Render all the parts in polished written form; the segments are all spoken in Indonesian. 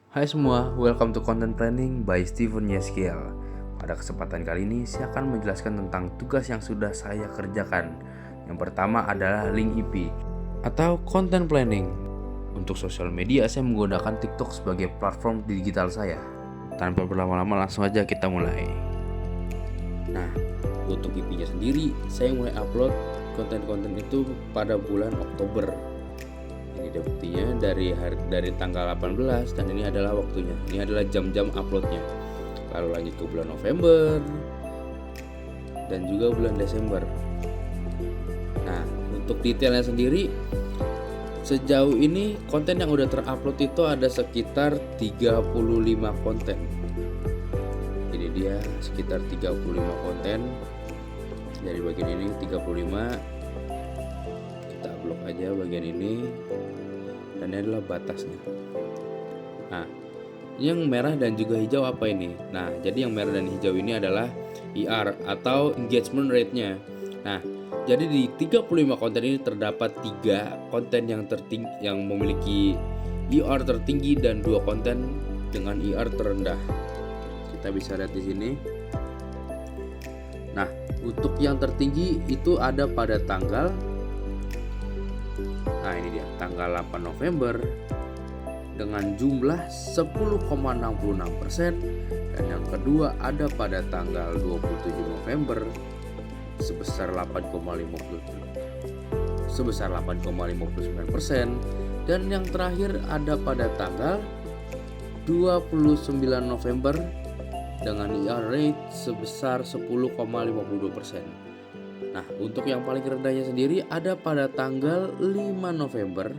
Hai semua, welcome to Content Planning by Steven Yeskiel. Pada kesempatan kali ini saya akan menjelaskan tentang tugas yang sudah saya kerjakan. Yang pertama adalah link EP atau Content Planning. Untuk sosial media saya menggunakan TikTok sebagai platform digital saya. Tanpa berlama-lama langsung aja kita mulai. Nah, untuk EP-nya sendiri saya mulai upload konten-konten itu pada bulan Oktober. Ini dia buktinya dari tanggal 18 dan ini adalah waktunya. Ini adalah jam-jam uploadnya. Lalu lanjut ke bulan November dan juga bulan Desember. Nah, untuk detailnya sendiri sejauh ini konten yang udah terupload itu ada sekitar 35 konten. Ini dia sekitar 35 konten. Dari bagian ini 35. Kita blok aja bagian ini. Dan ini adalah batasnya. Nah, yang merah dan juga hijau apa ini? Nah, jadi yang merah dan hijau ini adalah ER atau engagement rate-nya. Nah, jadi di 35 konten ini terdapat 3 konten yang memiliki ER tertinggi dan 2 konten dengan ER terendah. Kita bisa lihat di sini. Nah, untuk yang tertinggi itu ada pada tanggal, nah ini dia, tanggal 8 November dengan jumlah 10,66%, dan yang kedua ada pada tanggal 27 November sebesar 8,59%, dan yang terakhir ada pada tanggal 29 November dengan ER rate sebesar 10,52%. Nah, untuk yang paling rendahnya sendiri ada pada tanggal 5 November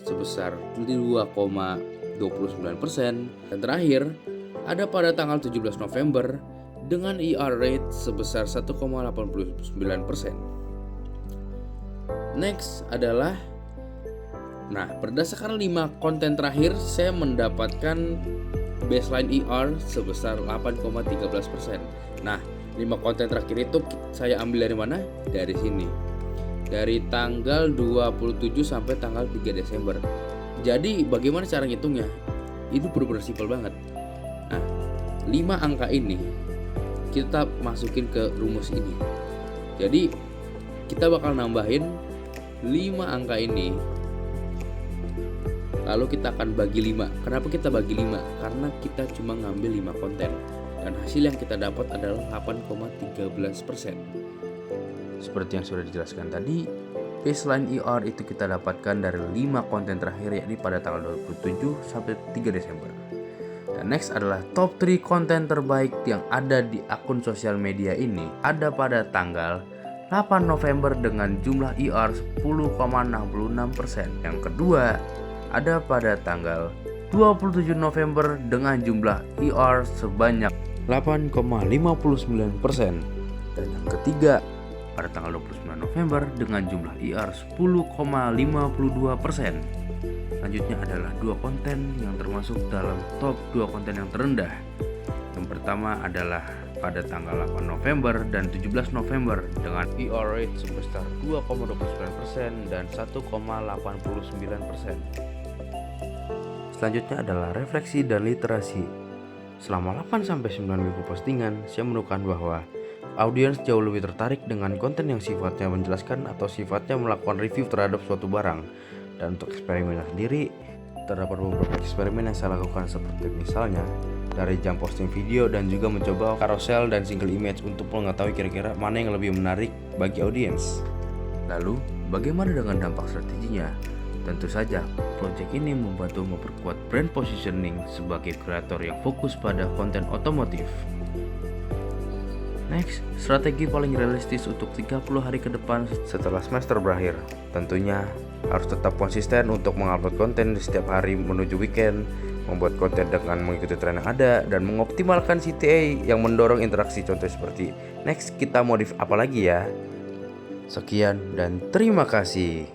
sebesar 2,29%, dan terakhir ada pada tanggal 17 November dengan ER rate sebesar 1,89%. Next adalah, nah, berdasarkan 5 konten terakhir saya mendapatkan baseline ER sebesar 8,13%. Nah, 5 konten terakhir itu saya ambil dari mana? Dari sini. Dari tanggal 27 sampai tanggal 3 Desember. Jadi bagaimana cara ngitungnya? Itu benar-benar simpel banget. Nah, 5 angka ini kita masukin ke rumus ini. Jadi kita bakal nambahin 5 angka ini, lalu kita akan bagi 5. Kenapa kita bagi 5? Karena kita cuma ngambil 5 konten, dan hasil yang kita dapat adalah 8,13%. Seperti yang sudah dijelaskan tadi, baseline ER itu kita dapatkan dari 5 konten terakhir, yakni pada tanggal 27 sampai 3 Desember. Dan next adalah top 3 konten terbaik yang ada di akun sosial media ini ada pada tanggal 8 November dengan jumlah ER 10,66%. Yang kedua ada pada tanggal 27 November dengan jumlah ER sebanyak 8,59%. Dan yang ketiga pada tanggal 29 November dengan jumlah ER 10,52%. Selanjutnya adalah 2 konten yang termasuk dalam top 2 konten yang terendah. Yang pertama adalah pada tanggal 8 November dan 17 November dengan ER rate sebesar 2,29% dan 1,89%. Selanjutnya adalah refleksi dan literasi. Selama 8-9 minggu postingan, saya menemukan bahwa audiens jauh lebih tertarik dengan konten yang sifatnya menjelaskan atau sifatnya melakukan review terhadap suatu barang. Dan untuk eksperimennya sendiri, terdapat beberapa eksperimen yang saya lakukan, seperti misalnya dari jam posting video dan juga mencoba carousel dan single image untuk mengetahui kira-kira mana yang lebih menarik bagi audiens. Lalu, bagaimana dengan dampak strateginya? Tentu saja, proyek ini membantu memperkuat brand positioning sebagai kreator yang fokus pada konten otomotif. Next, strategi paling realistis untuk 30 hari ke depan setelah semester berakhir. Tentunya harus tetap konsisten untuk mengupload konten di setiap hari menuju weekend, membuat konten dengan mengikuti tren yang ada, dan mengoptimalkan CTA yang mendorong interaksi. Contoh seperti next kita modif apa lagi ya. Sekian dan terima kasih.